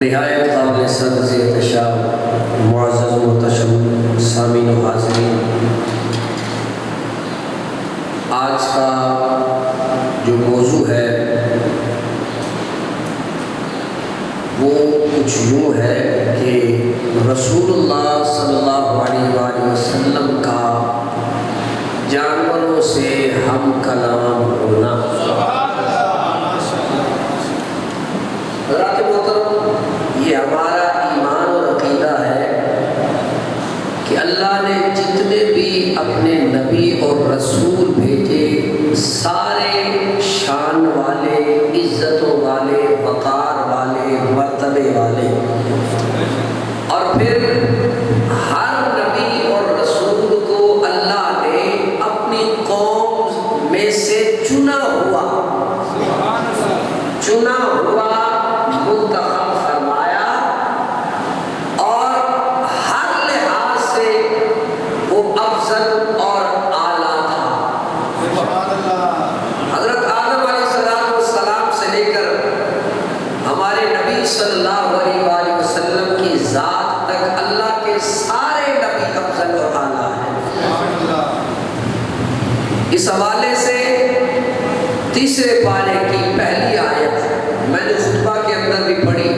نہایت قابل سرزی احتشام معزز محتشم سامعین و حاضرین، آج کا جو موضوع ہے وہ کچھ یوں ہے کہ رسول اللہ صلی اللہ علیہ وآلہ وسلم کا جانوروں سے ہم کلام ہونا۔ حضرات محترم، یہ ہمارا ایمان اور عقیدہ ہے کہ اللہ نے جتنے بھی اپنے نبی اور رسول بھیجے سارے شان والے، عزتوں والے، وقار والے، مرتبے والے، اور پھر ہر نبی اور رسول کو اللہ نے اپنی قوم میں سے چنا ہوا منتخب فرمایا، اور ہر لحاظ سے وہ افضل اور اعلیٰ تھا۔ حضرت آدم علیہ السلام سے لے کر ہمارے نبی صلی اللہ علیہ وآلہ وسلم کی ذات تک اللہ کے سارے نبی افضل اور اعلیٰ ہیں۔ اس حوالے سے تیسرے پارے کی پہلی آیت میں نے خطبہ کے اندر بھی پڑھی،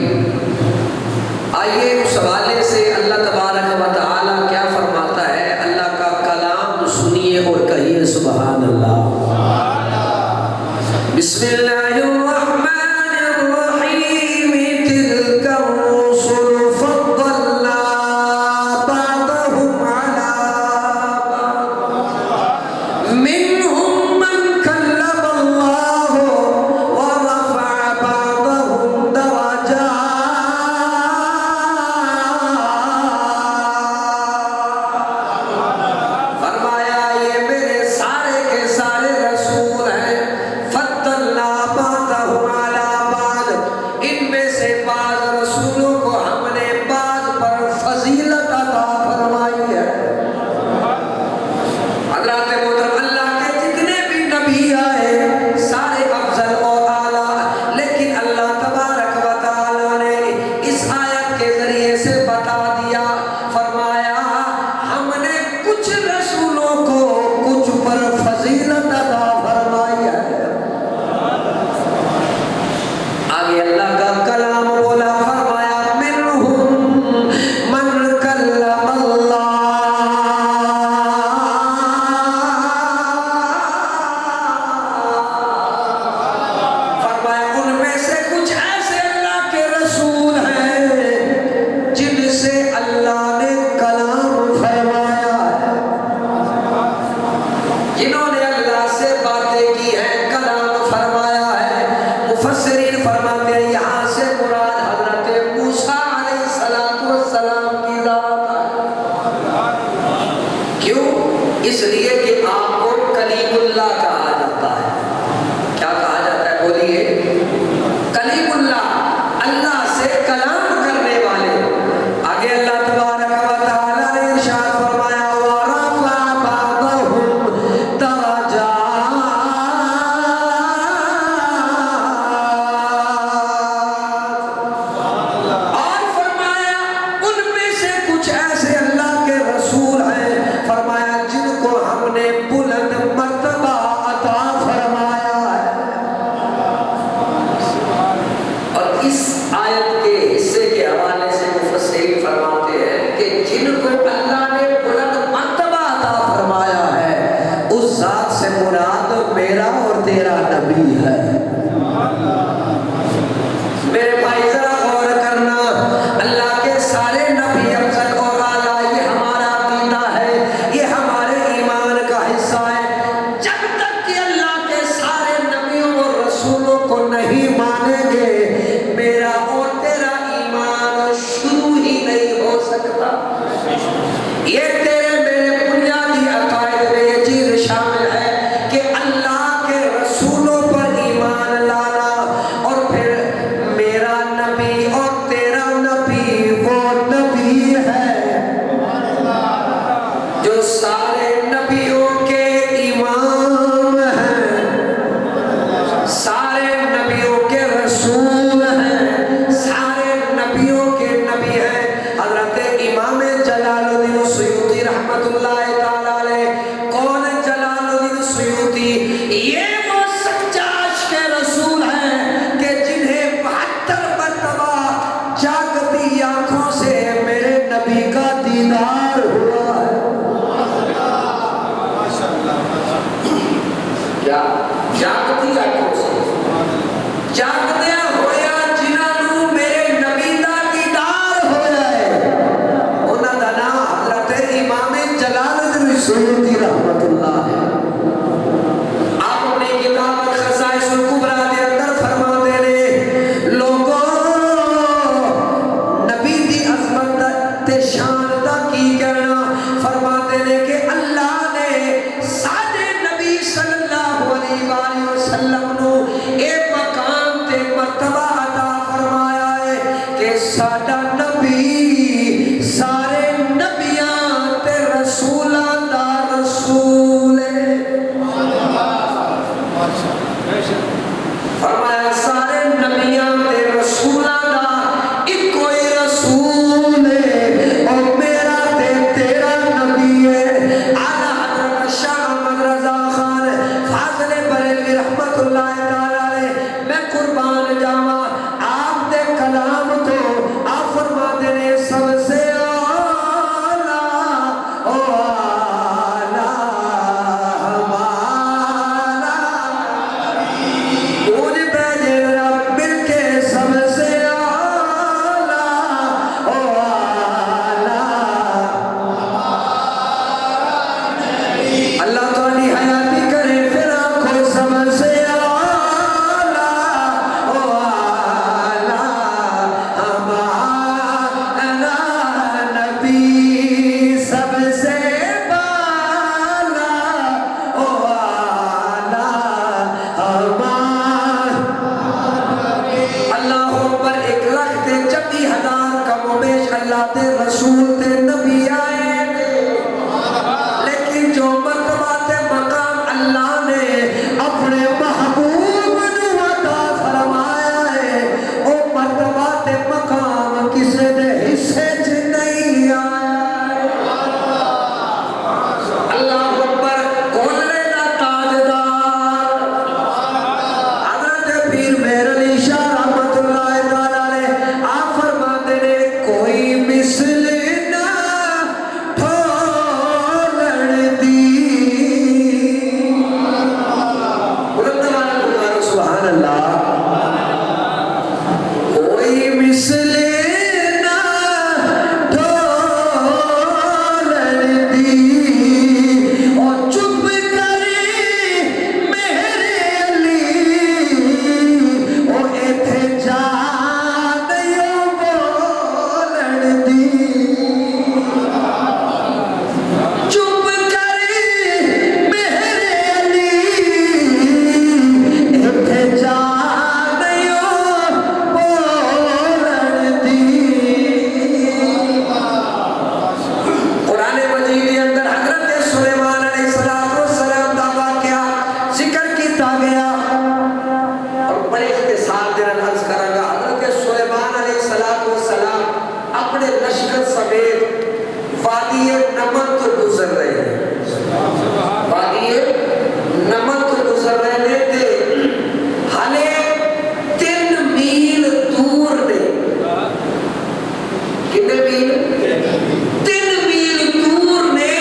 آئیے اس حوالے سے اللہ تبارک و تعالی کیا فرماتا ہے، اللہ کا کلام سنیے اور کہیے سبحان اللہ۔ بسم اللہ الرحمن الرحیم، تلک الرسل فضلنا بعضهم علی بعض، منهم من کلم اللہ ورفع بعضهم درجات۔ فرمایا یہ میرے سارے کے سارے رسول ہیں، فضلنا بعضهم علی بعض، ان میں سے بعض رسولوں کو ہم نے بعض پر فضیلت عطا فرمائی ہے۔ حضرات محترم، اللہ کے جتنے بھی نبی آئے سارے افضل اور اعلیٰ، لیکن اللہ تبارک و تعالی نے اس آیت کے ذریعے سے بتا دیا، فرمایا ہم نے کچھ رسولوں کو کچھ پر فضیلت عطا فرمائی ہے۔ آگے اللہ کا کلام بولا، فرمایا منہم من کلم اللہ، فرمایا ان میں سے کچھ ایسے اللہ کے رسول ہیں جن سے اللہ نے کلام فرمایا ہے، جنہوں نے اللہ سے باتیں کی ہیں، کلام فرمایا ہے۔ مفسرین فرماتے ہیں یہاں سے مراد حضرت موسیٰ علیہ السلام کی ذات ہے۔ کیوں؟ اس لیے کہ آپ کو کلیم اللہ کہا جاتا ہے۔ کیا کہا جاتا ہے؟ بولیے، کلیم اللہ، اللہ سے کلام کرنے والے۔ آگے اللہ تبارک و تعالی نے ارشاد فرمایا، وَرَفَعَ بَعْضَهُمْ دَرَجَاتٍ، اور فرمایا ان میں سے کچھ ایسے اللہ کے رسول ہیں، فرمایا جن کو ہم نے بلند مرتبہ عطا فرمایا ہے۔ اور اس آیت کے حصے کے حوالے سے مفسرین فرماتے ہیں کہ جن کو اللہ نے بلند مرتبہ عطا فرمایا ہے، اس ذات سے مراد میرا اور تیرا نبی ہے۔ میرے بھائی ذرا غور کرنا، اللہ کے سارے نبی افضل اور اعلیٰ، یہ ہمارا عقیدہ ہے، یہ ہمارے ایمان کا حصہ ہے۔ جب تک کہ اللہ کے سارے نبیوں اور رسولوں کو نہیں مانیں گے، میرا اور تیرا ایمان شروع ہی نہیں ہو سکتا۔ یہ تیرے میرے بنیادی عقائد میں یہ چیز شامل ہے کہ اللہ کے رسولوں پر ایمان لانا، اور پھر میرا نبی اور تیرا نبی وہ نبی ہے جو سارے نبیوں کے امام ہیں، سارے نبیوں کے رسول ہیں، سارے نبی نبی کا دیدار ہوا ہے۔ کیا جاگتی آنکھوں سے جاگدیا ہویا جنہاں نو میرے نبی دا دیدار ہویا ہے، انہاں دا نام حضرت امام جلال الدین سیوطی رحمت اللہ ہے۔ آپ اپنی کتاب خصائص الکبریٰ دے اندر فرماتے نے لوگوں نبی دی عظمت تے شان دا کی کہنا، فرماتے نے کہ اللہ نے سارے نبی صلی اللہ علیہ وآلہ وسلم نو ایک مقام تے مرتبہ عطا فرمایا ہے کہ ساڈا نبی سارے نبیاں تے رسولاں دا رسول ہے۔ فرمایا سارے نبیاں تے رسولاں دا ایک کوئی رسول ہے اور میرا تے تیرا نبی ہے۔ اعلیٰ حضرت شاہ احمد رضا خان فاضل بریلوی رحمت اللہ تعالیٰ علیہ میں قربان جاواں آپ دے کلام تو آپ فرماتے نے سب سے اعلیٰ او اعلیٰ ہمارا کون بیجے رب مل کے سب سے اعلیٰ او اعلیٰ اللہ تعالی حیاتی کرے پھر آنکھوں سب سے اعلیٰ او اعلیٰ ہمارا نبی سب سے بالا او اعلیٰ ہمارا اللہ اکبر 1,26,000 کم و بیش اللہ تے رسول تے نبی آئے لیکن جو مرتبہ تے مقام اللہ نے اپنے محبوب نو عطا فرمایا ہے او مرتبہ تے مقام کسے دے حصے چ نہیں آیا۔ اللہ اکبر کولے دا تاجدار حضرت پیر مہر علی شاہ رحمت اللہ تعالیٰ علیہ آپ فرماتے نے کوئی مثل نہ ٹھولن دی بلند آواز میں پکارو سبحان اللہ کوئی مثل نہ ٹھولن دی اور چپ کرے میرے علی او ایتھے جا دیو بولن دی چپ کرے میرے علی ایتھے جا دیو بولن دی۔ قرآن مجید کے اندر حضرت سلیمان علیہ السلام دا واقعہ ذکر کیتا گیا اور بڑے اختصار دے نال عرض کراں گا۔ حضرت سلیمان علیہ السلام اپنے لشکر سمیت وادی نمن تو گزر رہے ہیں، وادی نمن تو گزر رہے تھے، ہلے 3 میل دور نے، کتنے میل؟ 3 میل دور نے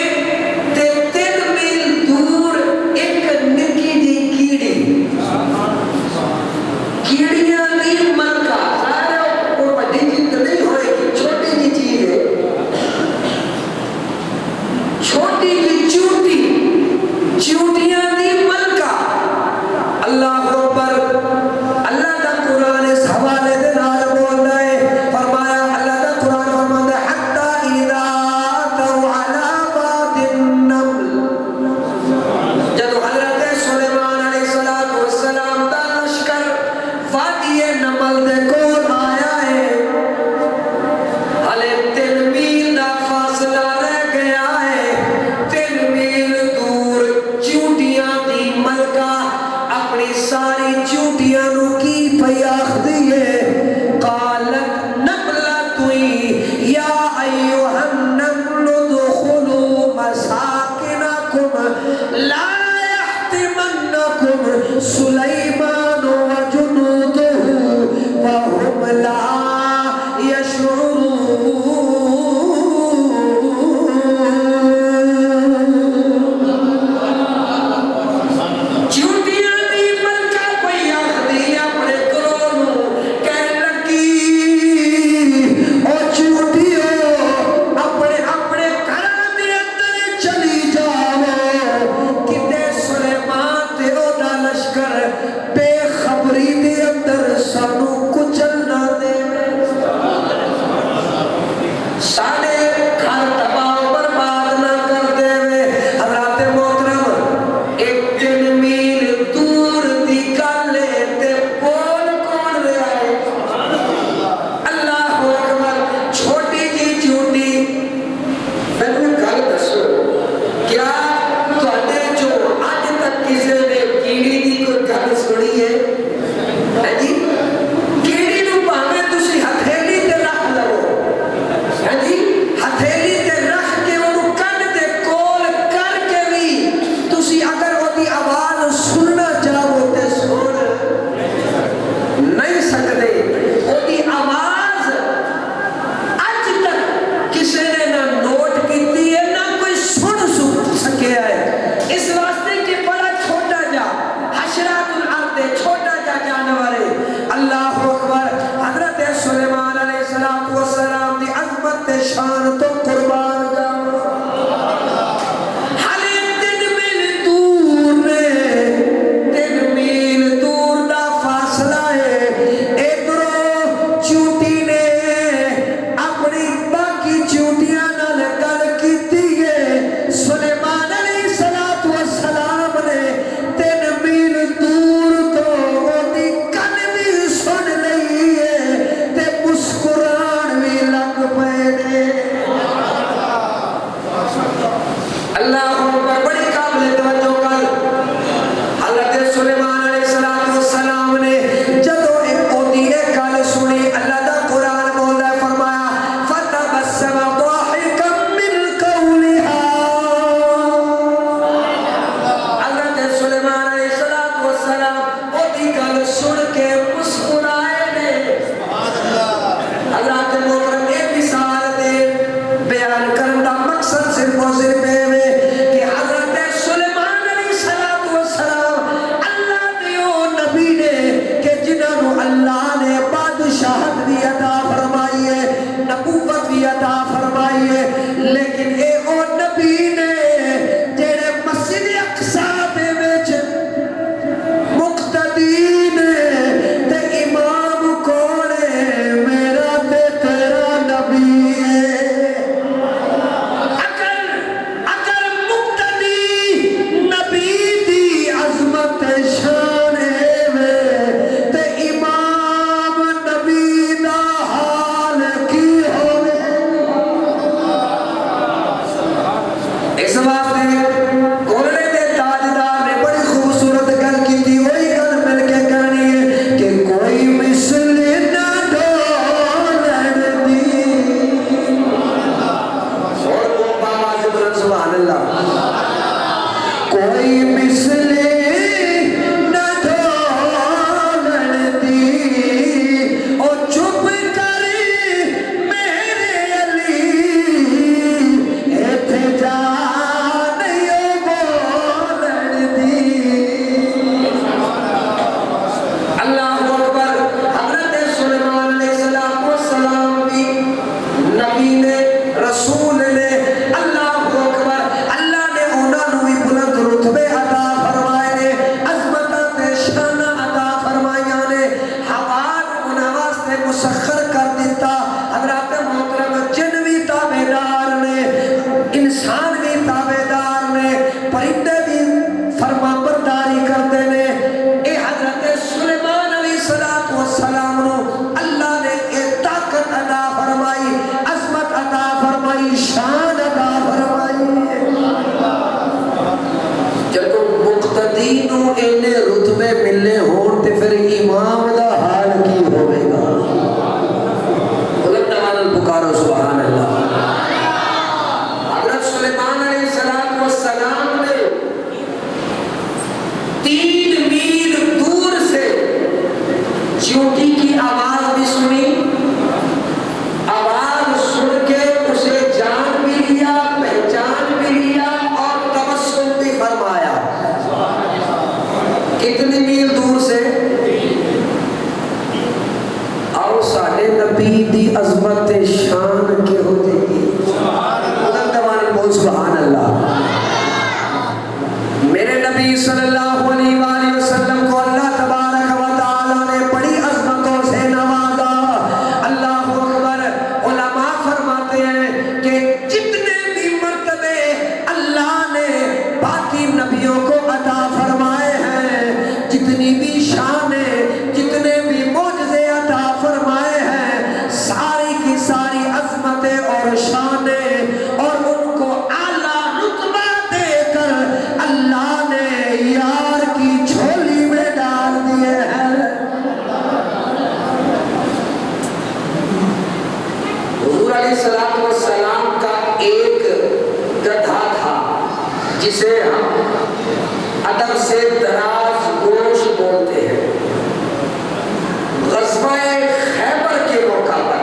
تے 3 میل دور ایک نکی جی کیڑی کیڑیاں دی ملکہ سارے کوئی بڑی چیز نہیں ہوئے گی، چھوٹی جی چیز ہے، چھوٹی جی چیوٹیاں دی ملکہ۔ اللہ اکبر اللہ دا قرآن اس حوالے دے نال بول رہا ہے، فرمایا اللہ دا قرآن فرماتا ہے حتی اذا اتوا علی واد النمل، جب حضرت سلیمان علیہ السلام دا لشکر وادی نمل دے کول آیا ہے، ہلے 3 میل دا فاصلہ رہ گیا ہے، 3 میل دور چیوٹیاں دی ملکہ اپنی ساری چیوٹیاں نو کی پئی آخدی ہے، قالت نملۃ یا ایھا النمل ادخلوا مساکنکم لا يحطمنکم سلیمان وجنودہ وهم لا يشعرون۔ محترم ایک مثال دے بیان کرن دا مقصد صرف و صرف کہ حضرت سلیمان علیہ السلام اللہ دیو نبی نے کہ جنہوں اللہ نے بادشاہت بھی عطا فرمائی ہے نبوت بھی عطا فرمائی ہے لیکن اے او نبی نے جڑے مسجد اقصی دے وچ مقتدی نے تے امام کون ہے میرا تے تیرا نبی ہے اگر مقتدی نبی دی عظمت شان ہے تے امام نبی دا حال کی ہوئے اس واسطے کولڑے دے تاجدار نے بڑی خوبصورت گل کی تھی وہی گل مل کے کرنی ہے کہ کوئی مثل نہ ڈولن دی اور وہ بابا جبرن سبحان اللہ کوئی مثل نہ ڈولن دی اور چپ کر میرے علی ایتھے جا نہیں بولن دی اللہ اکبر حضرت سلیمان علیہ السلام بھی نبی نے رسول نے اللہ اکبر اللہ نے انہوں بھی بلند رتبے عطا فرمائے نے عظمتاں تے شاناں عطا فرمائیاں نے ہوا انہاں واسطے مسخر کر دیتا حضرت محترم جن بھی تابعدار نے انسان بھی تابعدار نے پرندے بھی فرما برداری کرتے نے اے حضرت سلیمان علیہ السلام نو اللہ نے ایک طاقت عطا فرمائی عظمت عطا فرمائی شان عطا فرمائی جب مقتدی نو اینے رتبے ملے ہون تے پھر امام دا حال کی ہوئے گا بلند آواز پکارو سبحان اللہ حضرت سلیمان علیہ السلام نے 3 میل دور سے چیونٹی کی آواز بھی سنی آواز سن کے اسے جان بھی لیا پہچان بھی لیا اور تبسم بھی فرمایا کتنی میل دور سے اور ساڑھے نبی دی عظمت شان کے ہو جائے گی بلند آواز بول سبحان اللہ میرے نبی صلی اللہ علیہ وآلہ وسلم کو اللہ تبارک و تعالی نے بڑی عظمتوں سے نوازا اللہ اکبر علماء فرماتے ہیں کہ جتنے بھی مرتبے اللہ نے باقی نبیوں کو عطا فرمائے ہیں جتنی بھی شانیں جتنے بھی معجزے عطا فرمائے ہیں ساری کی ساری عظمتیں اور شانیں اور ان کو اعلیٰ رتبہ دے کر اللہ نے یار کی جھولی میں ڈال دیے ہیں حضور علیہ السلام کا ایک گدھا تھا جسے ہم ادب سے دراز گوش بولتے ہیں غزوہ خیبر کے موقع پر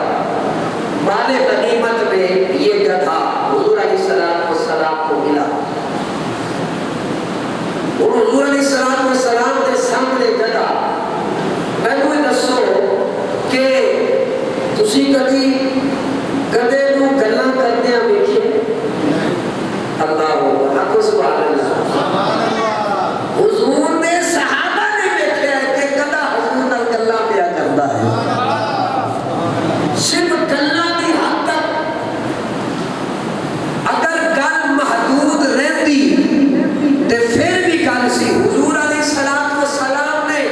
مال غنیمت میں یہ گدھا حضور علیہ السلام کو ملا اور حضور علیہ السلام کے سامنے گدھا میں کوئی دسو کہ تسی کبھی گدھے نو گلاں کردے ہیں ویکھے اللہ اکبر سبحان اللہ حضور نے صحابہ نے دیکھا ہے کہ گدھا حضور نال گلاں پیا کردا ہے صرف گلاں دی حد تک اگر گل محدود رہتی تے پھر بھی گل سی حضور علیہ السلام نے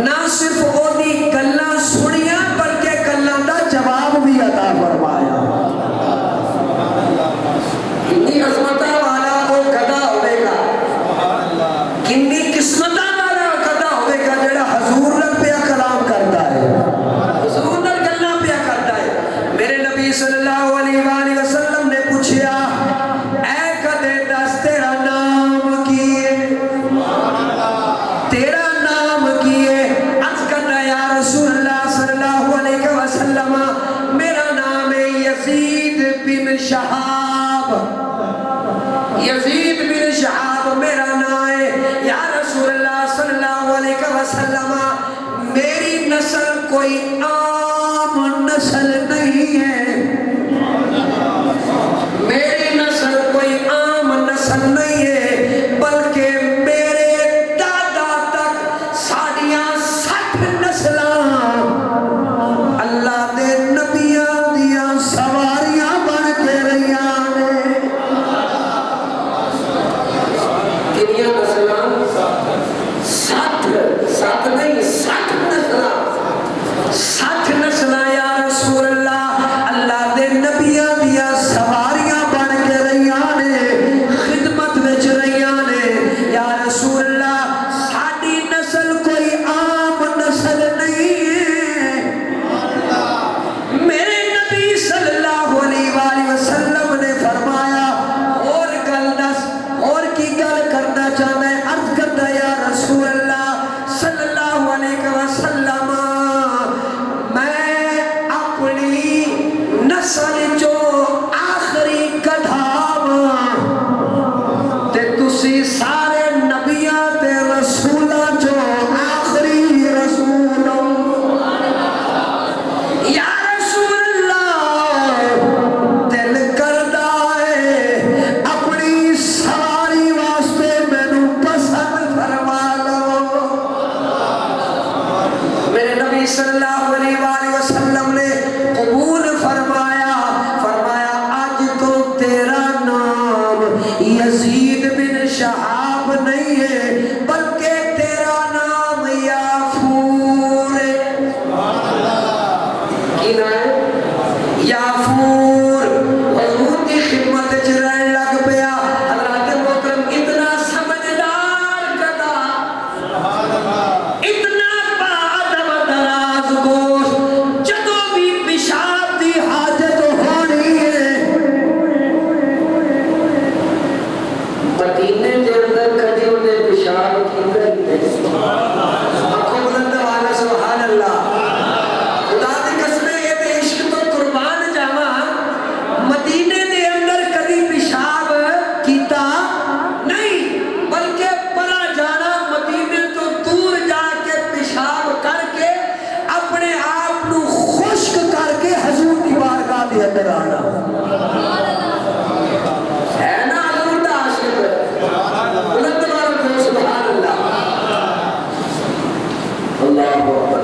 نہ صرف او دی گلاں سنیاں بلکہ گلاں دا جواب بھی عطا فرمایا کنی عظمتاں والا وہ گدھا ہوئے گا کنی قسمتاں والا گدھا ہوئے گا جڑا حضور نال پیا کلام کرتا ہے حضور نال گلاں پیا کرتا ہے میرے نبی صلی اللہ علیہ وآلہ وسلم نے پوچھا اے گدھے دس تیرا نام کی ہے تیرا نام کی ہے عرض کرنا یا رسول اللہ صلی اللہ علیہ وسلم میرا نام یزید بن شہاب، یزید بن شہاب میرا نام ہے، یا رسول اللہ صلی اللہ علیہ وسلم میری نسل کوئی عام نسل نہیں ہے، میری نسل کوئی عام نسل نہیں ہے، بلکہ میرے دادا تک ساڑیاں 60 نسلاں اللہ دے نبیاں دیاں سواریاں بن کے رہیاں نے۔ کنیاں نسلاں؟ 60 نہیں، 60 نسلاں، 60 نسلاں یا رسول اللہ اللہ دے نبیاں دیاں سواریاں بن کے رہیاں نے، خدمت وچ رہیاں نے۔ یا رسول اللہ ساڈی نسل کوئی عام نسل نہیں ہے، میرے نبی صلی اللہ علیہ وآلہ وسلم نے فرمایا اور گل دس، اور کی گل کرنا چاہتا ہے؟ عرض کرتا ہے یا رسول اللہ صلی اللہ علیہ وسلم میں اپنی نسل جو آخری گدھاواں تے تسی سارے نبیاں تے رسولاں جو آخری رسول ہو۔ یا رسول اللہ دل کردا ہے اپنی ساری واسطے مینوں پسند فرما لو۔ میرے نبی صلی اللہ علیہ وآلہ وسلم نے قبول فرمایا، فرمایا آج تو تیرا نام یزید بن شہاب نہیں ہے بلکہ تیرا نام یافور ہے۔ کی نام ہے؟ یافور۔ حضور کی خدمت وچ رہن لگ پیا۔ حضرات محترم اتنا سمجھدار گدا، اتنا باادب دراز گوش، جدوں بھی پیشاب دی حاجت ہونی ہے مدینے دے اندر کدی انہیں پیشاب کیتا ہی نہیں۔ آنکھوں بلند والا سبحان اللہ۔ خدا دی قسم اے تے عشق تو قربان جاواں، مدینے دے اندر کدی پیشاب کیتا نہیں، بلکہ پلا جانا مدینے تو دور جا کے پیشاب کر کے اپنے آپ نو خشک کر کے حضور دی بارگاہ دے اندر آنا ہے نا۔ حضور دا عاشق بلند والا سبحان اللہ، اللہ اکبر۔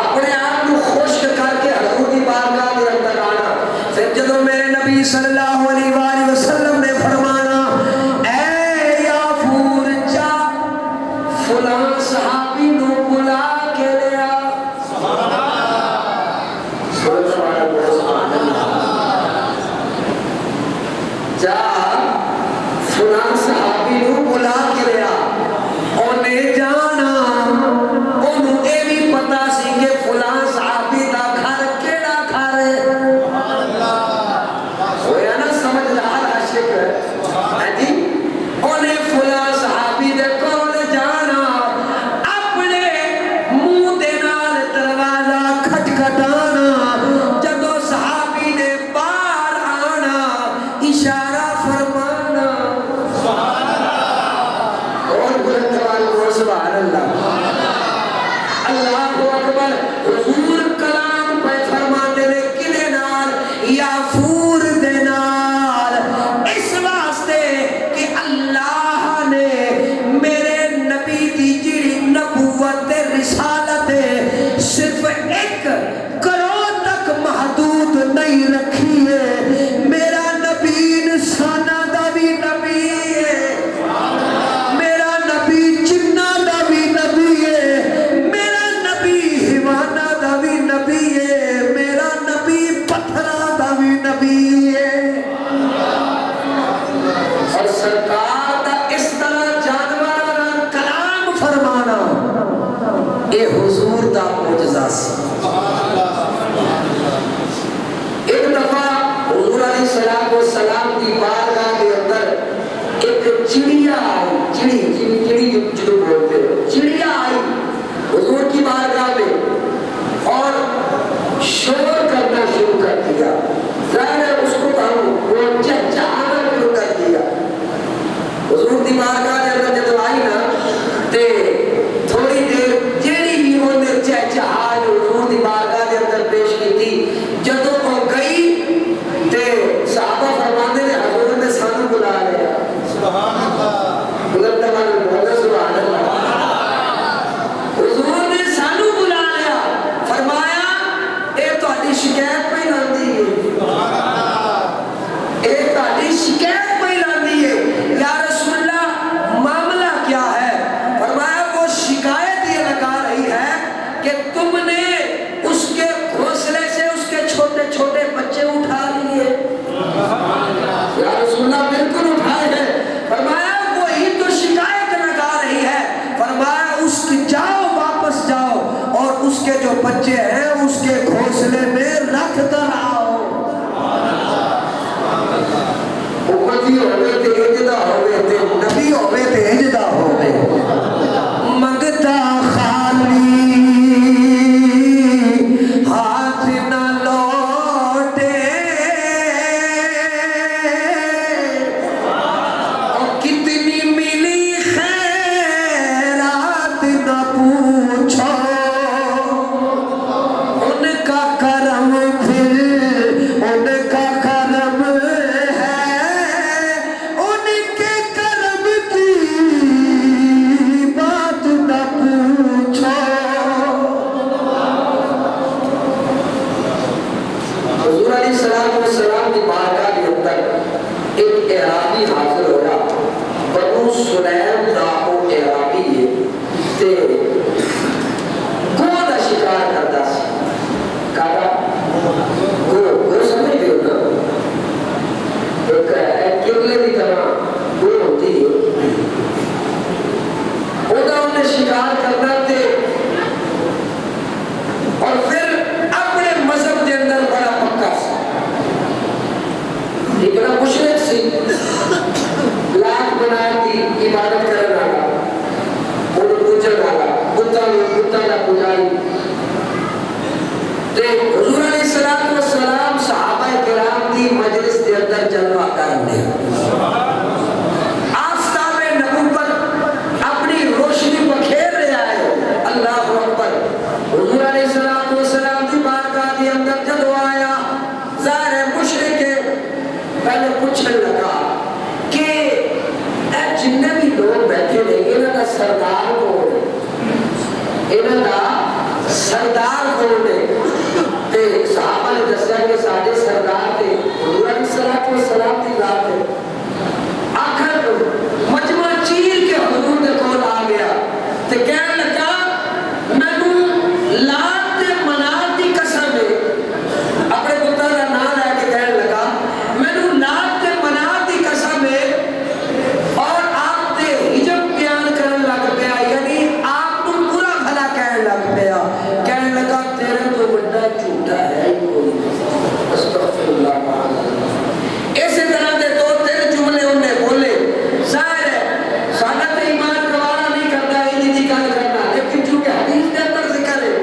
اپنے آپ کو خشک کر کے حضور کی بارگاہ کے اندر آنا۔ پھر جدوں میرے نبی صلی اللہ علیہ وآلہ وسلم نے فرمانا اے یافور جا فلاں صحابی نو بلا کے لیا۔ جا فلاں صحابی نو بلا کے لیا۔ انہیں جانا، انہوں اے بھی پتا سی کہ فلاں صحابی دا گھر کیڑا گھر ہے۔ ہویا نا سمجھدار عاشق ہے جی۔ انہیں فلاں صحابی دے کول جانا، اپنے منہ دے نال دروازہ کھٹکھٹانا، جدوں صحابی نے باہر آنا اشارہ فرمانا۔ اور بلند والوں سبحان اللہ، اللہ اکبر۔ حضور کلام پہ فرماتے نے کنے نال؟ یافور دے نال، اس واسطے کہ اللہ نے میرے نبی دی جڑی نبوت رسالت صرف 1 کروڑ تک محدود نہیں رکھی ہے۔ میرا نبی انساناں دا بھی نبی ہے، میرا نبی جناں دا بھی نبی ہے، میرا نبی حیواناں دا بھی نبی ہے، میرا نبی پتھراں دا بھی نبی ہے۔ اور سرکار دا اس طرح جانوراں نال کلام فرمانا اے حضور دا معجزہ سی۔ ایک دفعہ حضور علیہ السلام کی بارگاہ کے اندر ایک چڑیا آئی، چڑی جو بولتے ہیں، چڑیا آئی حضور کی بارگاہ میں اور شور کرنا شروع کر دیا، ذرا علیہ السلام کی بارگاہ کے اندر ایک اعرابی حاضر ہوا، بنو سلیم دا او اعرابی ہے تے گو دا شکار کرتا سی۔ کہا گو سمجھ گئے نا، ایک کرلے کی طرح گو ہوتی ہے، انہیں شکار کرنا تھے اور پھر اپنے مذہب کے اندر بڑا پکا سا، یہ بڑا مشرک سی، لاکھ بنائے تھی عبادت کرنے والا، انہیں پوجن والا، بتا کا پجاری۔ حضور علیہ السلام صحابہ کرام کی مجلس کے اندر جلوہ کرنے، آفتاب نبوت اپنی روشنی بکھیر رہا ہے، اللہ اکبر۔ حضور علیہ السلام کی بارگاہ کے اندر جب آیا، ظاہر مشرک پہلے پوچھنے لگا کہ اے جننے بھی لوگ بیٹھے ہیں انہاں کا سردار کون ہے، انہاں کا سردار کون ہے؟ تے صحابہ نے دسیا کہ سارے سردار تھے حضور علیہ السلام کی ذات ہے۔ آخر مجمع چیر کے حضور کے کول آ گیا تے کہنے لگا مینوں لات تے منات دی قسم ہے، اپنے پتر کا نام لے کے کہنے لگا مینوں لات تے منات دی قسم ہے، اور آپ تے حجب بیان کرنے لگ پیا، یعنی آپ کو برا بھلا کہنے لگ پیا، کہنے لگا تیرے تو بڑا جھوٹا ہے ہی کوئی نہیں، استغفر اللہ۔ اسی طرح دے دو تین جملے انہیں بولے، ظاہر ہے سادہ تے ایمان گوارا نہیں کرتا انہی دی گل کرنا، لیکن چونکہ حدیث کے اندر ذکر ہے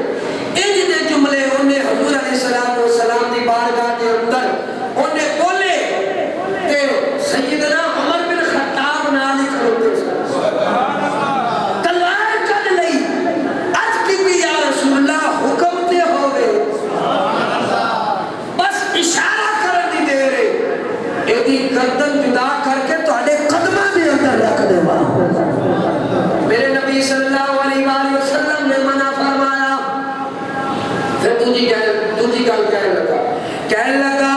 انہی دے جملے انہیں حضور علیہ السلام کی بارگاہ کے اندر انہیں بولے تے سیدنا عمر بن خطاب نال ہی کھڑوتے سن، تلوار کڈ لئی، عرض کی یا رسول اللہ حکم تے ہوے، بس اشارہ کرن دی دیر ہے، ایدی گردن جدا کر کے تہاڈے قدماں دے اندر رکھ دیواں۔ میرے نبی صلی اللہ علیہ وآلہ وسلم نے منع فرمایا۔ پھر دوجی گل کہنے لگا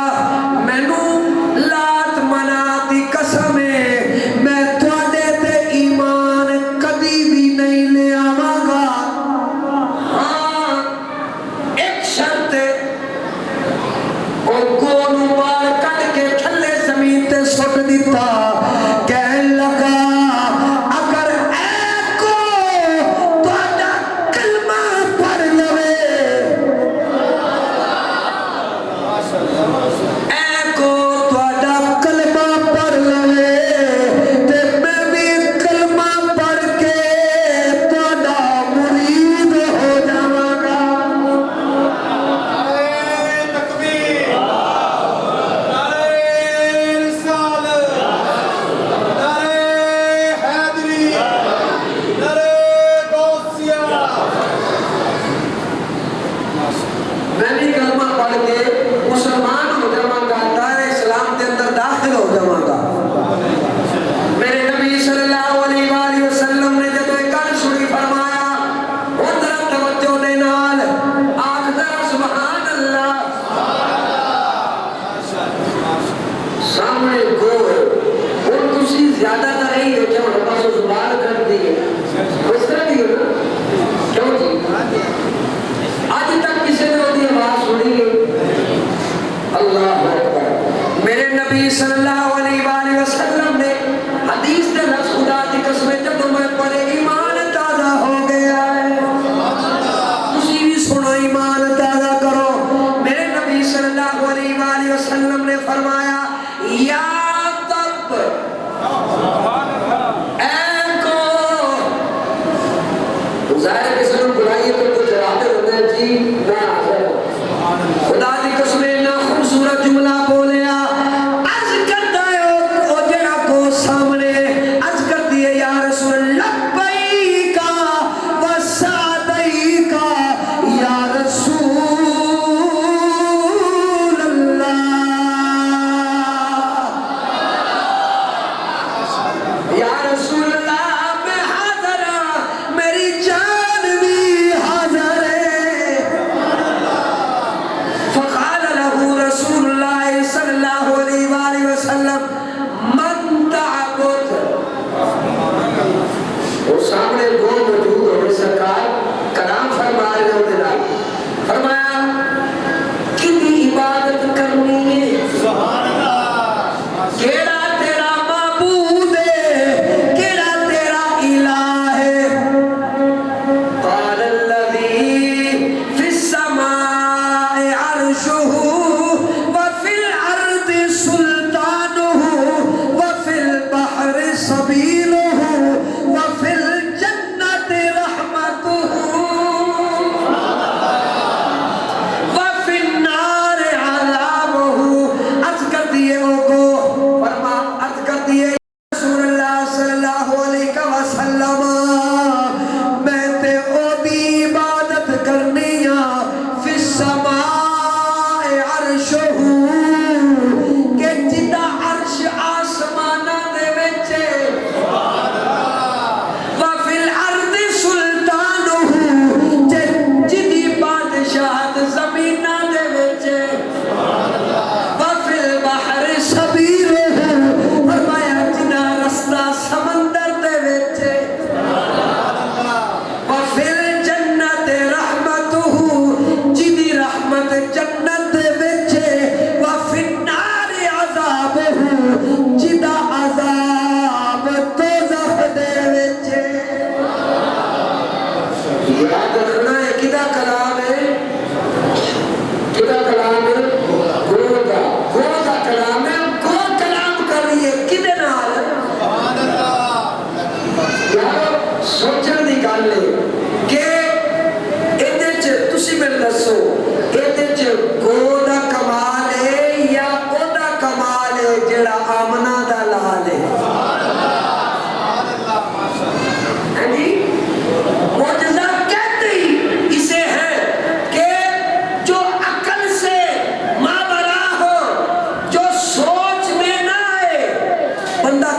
مینوں لات منات دی قسم ہے میں تہاڈے تے ایمان کبھی بھی نہیں لے آواں گا، ہاں ایک شرط ہے، اور گو نوں باہر کڈ کے تھلے زمین تے سٹ دتا، کہنے لگا اگر اے کو تہاڈا کلمہ پڑھ لوے، اے کو تہاڈا کلمہ پڑھ لوے تے میں بھی کلمہ پڑھ کے تہاڈا مرید ہو جاواں گا۔ میں بھی کلمہ پڑھ کے مسلمان ہو جاواں گا، دائرہ اسلام کے اندر داخل ہو جاواں گا۔ میرے نبی صلی اللہ علیہ وآلہ وسلم نے جب ایک گل سنی فرمایا ادھر توجہ دے نال آکھدا سبحان اللہ، سامنے گو ہے، اور تسی زیادہ تر ہی ہے کہ ہمارے پاس زبان کر دی ہے، اس طرح بھی ہے نا، کیوں جی آج تک کسی نے وہ آواز سنی ہے؟ اللہ اکبر۔ میرے نبی صلی اللہ علیہ وآلہ وسلم نے حدیث کے لفظ خدا کی قسم جب میں پڑھے ایمان تازہ ہو گیا ہے، تسی بھی سنو ایمان تازہ کرو۔ میرے نبی صلی اللہ علیہ وآلہ وسلم نے فرمایا یا تب اے کو، ظاہر کسی نے بلائیے تو کچھ جوابے ہوتے ہیں جی میں حاضر ہوں، خدا کی قسم اتنا خوبصورت جملہ بولیا، عرض کرتا ہے او جڑا کو سامنے عرض کر دیے یا رسول اللہ لبیک و سعدیک یا رسول اللہ،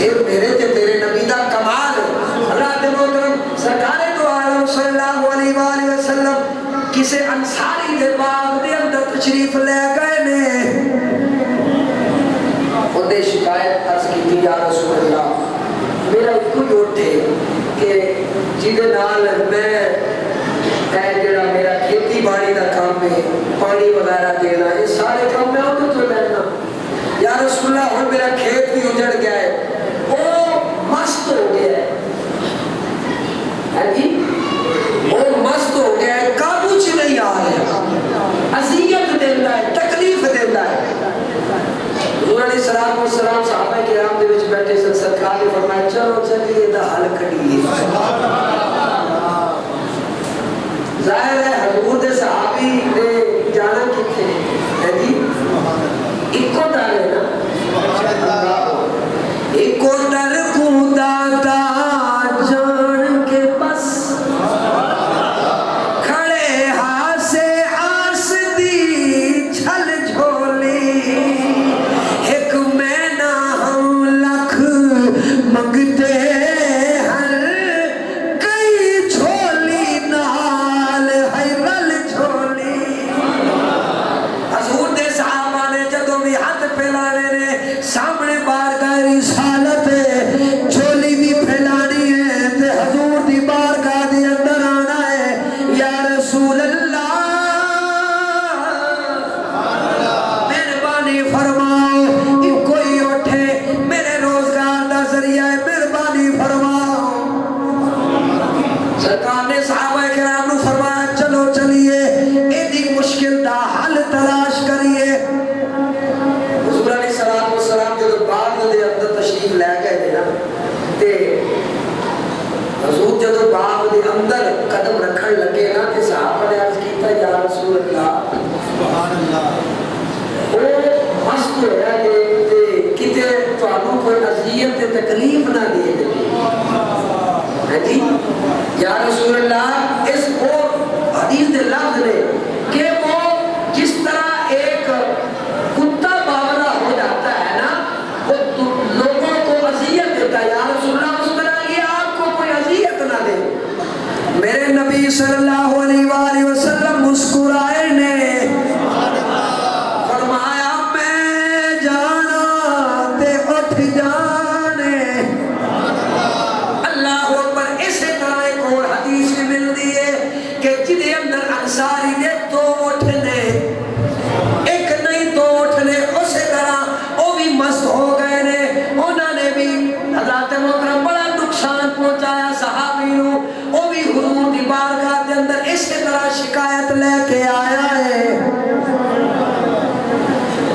پھر میرے تے تیرے نبی دا کمال ہے۔ اللہ دے محترم سرکار تو عالم صلی اللہ علیہ وآلہ وسلم کسے انصاری دے باغ دے اندر تشریف لے گئے نے، انہیں شکایت عرض کی تھی یا رسول اللہ میرا کوئی اٹھے کہ جیدے نال میں جڑا میرا کھیتی باڑی دا کام ہے، پانی وغیرہ دینا، یہ سارے کام میں ہوتے تو لینا، یا رسول اللہ ہوں میرا کھیت بھی اجڑ گیا ہے، وہ مست ہو گیا ہے جی، وہ مست ہو گیا ہے، قابو چ نہیں آ رہا، اذیت دینا ہے، تکلیف دینا ہے۔ حضور علیہ السلام صحابہ کرام دے وچ بیٹھے سن، سرکار نے فرمایا چلو چلیے دا حل کریے۔ ظاہر ہے حضور دے صحابی نے جانا کتنے ہے جی، ایک کو ڈر ہے نا، ایک کو ڈر کو دادا جان کے بس کھڑے ہاتھ سے آس دی چھل جھولی، ایک میں نہ ہم لکھ منگتے سامنے بارگاہ رسالت جھولی بھی پھیلانی ہے تے حضور دی بارگاہ دی اندر آنا ہے، یا رسول اللہ مہربانی فرماؤ، ان کوئی اٹھے میرے روزگار دا ذریعہ ہے، مہربانی فرماؤ۔ سرکار نے صحابہ کرام نو فرمایا چلو چلیے ایدی مشکل دا حل تلاش کریے۔ حضور علیہ السلام جو باغ دے اندر تشریف لے گئے تھے نا، تے حضور جدو باغ دے اندر قدم رکھن لگے نا تے صحابہ نے عرض کیتا یا رسول اللہ او مست ہویا کہ کتے تانوں کوئی اذیت تے تکلیف نہ دے دے ہے جی، یا رسول اللہ اس کو حدیث دے لفظ نے کہ وہ جس طرح ایک کتا باورا ہو جاتا ہے نا، وہ لوگوں کو اذیت دیتا ہے، یا رسول اللہ اس طرح یہ آپ کو کوئی اذیت نہ دے۔ میرے نبی صلی اللہ علیہ وآلہ وسلم مسکرائے نے فرمایا میں جانا تے اٹھ جانے، اللہ اکبر۔ اسی طرح ایک اور حدیث میں مل دی ہے کہ جدے اندر انصاری نے دو اٹھنے، ایک نہیں دو اٹھنے، اسی طرح وہ بھی مست ہو گئے نے، انہوں نے بھی حضرت محترم بڑا نقصان پہنچایا صحابی نو، وہ بھی حضور دی بارگاہ دے اندر اسی طرح شکایت لے کے آیا ہے۔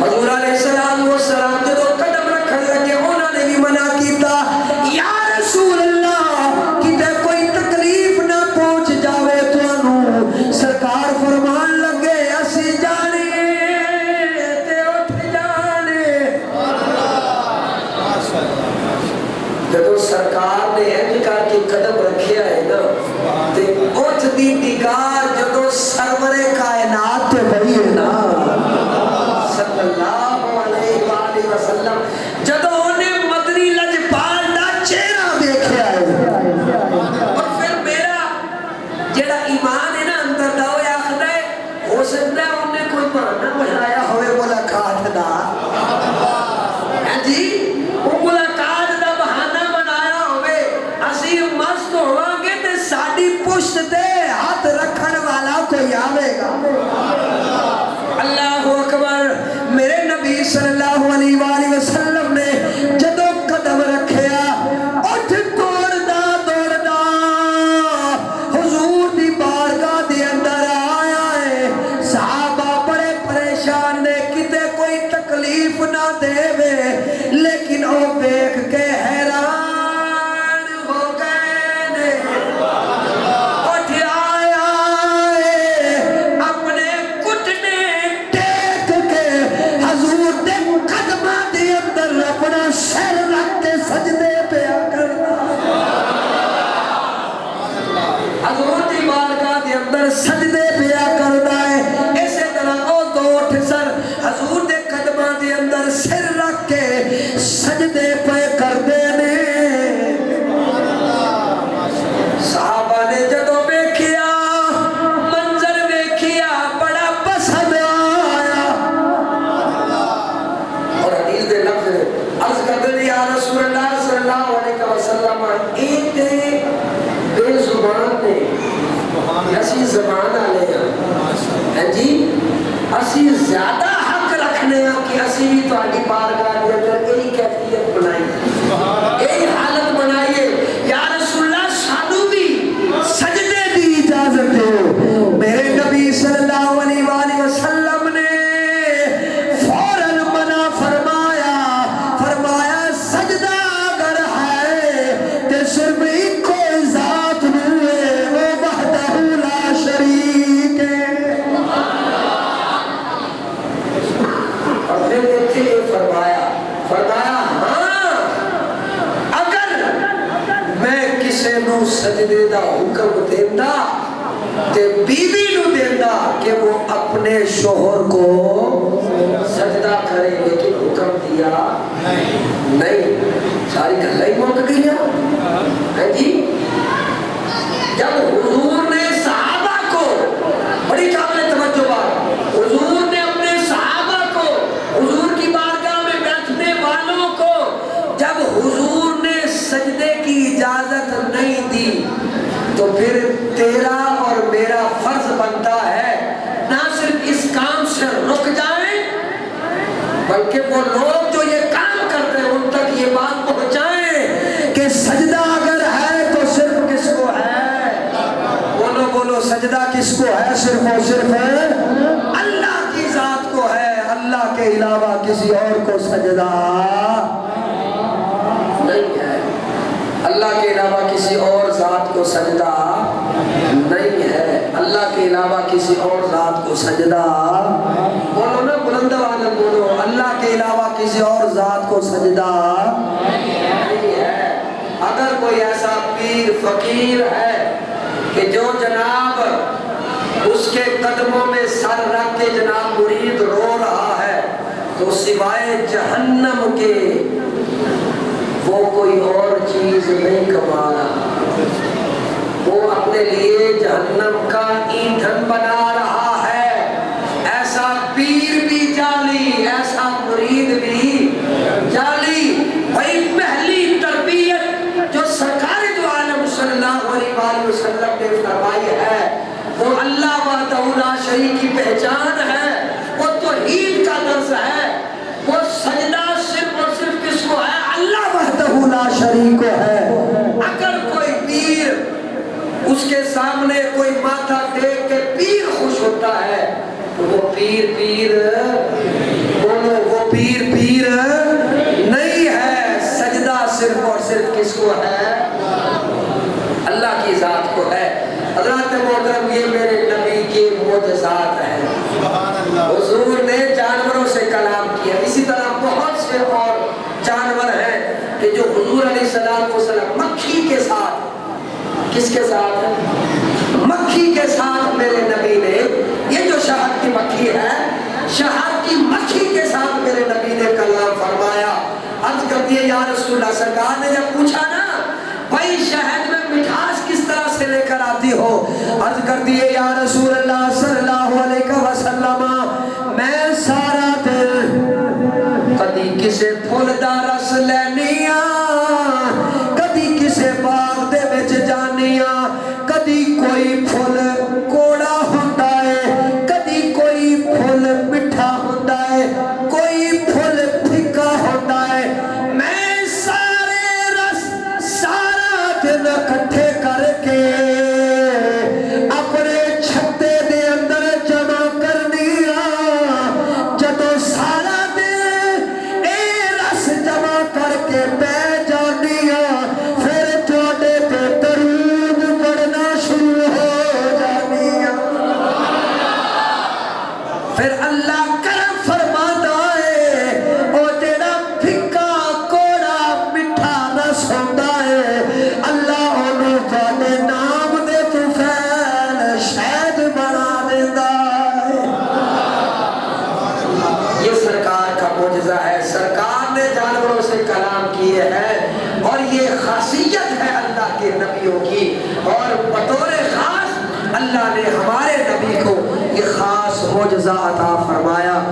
حضور علیہ السلام جدو قدم رکھن لگے انہوں نے بھی منع کیتا، یا رسول اللہ کتے کوئی تکلیف نہ پہنچ جاوے تو سرکار فرمان لگے اسی جانے تے اٹھ جانے۔ جدو سرکار نے ایج کر کے قدم رکھیا ہے نا تے اٹھ دی نگاہ جدو سرور کائنات تے بھئی ہے نا صلی اللہ علیہ وآلہ وسلم، جدو انہیں مدنی لجپال دا چہرہ دیکھیا ہے، اور پھر میرا جڑا ایمان ہے نا اندر دا ہویا آخدا ہے ہو سکتا ہے انہیں کوئی بہانہ بنایا ہوئے ملاقات دا ہے جی، وہ ملاقات دا بہانہ بنایا ہوئے، اسی مست ہوں گے تے ساڑی پشت دے ہاتھ رکھن والا کوئی آوے گا۔ اللہ علیہ وسلم ایک بے زبان نے اسی زبان آلے ہیں جی اسی زیادہ حق رکھنے ہیں کہ اسی بھی تو آگی بارگاہ دے اندر یہی کیفیت بنائی یہی حالت بنائیے یا رسول اللہ سانو بھی سجدے دی اجازت دو میرے نبی صلی اللہ علیہ وسلم نے فوراً منع فرمایا سجدہ اگر ہے تو صرف ایک کو ذات ہوئے وہ وحدہ لا شریک ہے اور پھر دیکھتے یہ فرمایا ہاں اگر میں کسے نو سجدے دا حکم دیندہ تے بیوی نو دیندہ کہ وہ اپنے شوہر کو سجدہ کرے لیکن حکم دیا نہیں ساری گھلہ ہی موقع گئی ہے جی جب حضور نے صحابہ کو بڑی قابل توجہ بات حضور نے اپنے صحابہ کو حضور کی بارگاہ میں بیٹھنے والوں کو جب حضور نے سجدے کی اجازت نہیں دی تو پھر تیرا اور میرا فرض بنتا ہے نہ صرف اس کام سے رک جائیں بلکہ وہ لوگ جو یہ کام کرتے ہیں ان تک یہ بات پہنچائیں کہ سجدہ اگر ہے تو صرف کس کو ہے بولو سجدہ کس کو ہے صرف اور صرف ہے اللہ کی ذات کو ہے اللہ کے علاوہ کسی اور کو سجدہ نہیں ہے اللہ کے علاوہ کسی اور ذات کو سجدہ نہیں ہے اللہ کے علاوہ کسی اور ذات کو سجدہ بولو نا بلند آواز بولو اللہ کے علاوہ کسی اور ذات کو سجدہ نہیں ہے اگر کوئی ایسا پیر فقیر ہے کہ جو جناب اس کے قدموں میں سر رکھ کے جناب مرید رو رہا ہے تو سوائے جہنم کے وہ کوئی اور چیز نہیں کما رہا وہ اپنے لیے جہنم کا ایندھن بنا رہا ہے ایسا پیر بھی جعلی ایسا مرید بھی جعلی بھائی پہلی تربیت جو سرکار دو عالم صلی اللہ علیہ وسلم نے فرمائی ہے وہ اللہ وحدہ لا شریک کی پہچان ہے وہ توحید کا درس ہے وہ سجدہ صرف اور صرف کس کو ہے اللہ وحدہ لا شریک ہے اگر کوئی پیر اس کے سامنے کوئی ماتھا دیکھ کے پیر خوش ہوتا ہے تو وہ پیر بولو وہ پیر نہیں ہے سجدہ صرف اور صرف کس کو ہے اللہ کی ذات کو ہے حضرات محترم یہ میرے نبی کے معجزات ہیں حضور نے جانوروں سے کلام کیا اسی طرح بہت سے اور جانور ہیں کہ جو حضور علیہ السلام مکھی کے ساتھ کس کے ساتھ ہے مکھی کے ساتھ میرے نبی نے یہ جو شہد کی مکھی ہے شہد کی مکھی کے ساتھ میرے نبی نے کلام فرمایا عرض کرتی ہے یا رسول اللہ سرکار نے جب پوچھا نا بھائی شہد میں مٹھاس کس طرح سے لے کر آتی ہو عرض کرتی ہے یا رسول اللہ صلی اللہ علیہ وسلم میں سارا دل کدی کسے پھول دا رس لینیا کدی کسے باغ دے وچ جانیا کدی کوئی پھول کوڑا ہوندا ہے کدی کوئی پھول مٹھا ہوندا ہے کوئی پھول پھیکا ہوندا ہے میں سارے رس سارا دن اکٹھے کر کے اپنے چھتے دے اندر جمع کرنیا جدو سارا دن اے رس جمع کر کے پہ جانیا پھر جوڑے پہ درود پڑھنا شروع ہو جانیا پھر اللہ کرم فرماتا ہے او جیڑا پھکا کوڑا مٹھا رس ہوتا ہے اللہ انہوں جانے نام دے تو فیل شہد بنا دیتا ہے یہ سرکار کا معجزہ ہے سرکار نے جانوروں سے کلام کیے ہیں اور یہ خاصیت ہے اللہ کے نبیوں کی اور بطور خاص اللہ نے ہمارے نبی کو یہ خاص معجزہ عطا فرمایا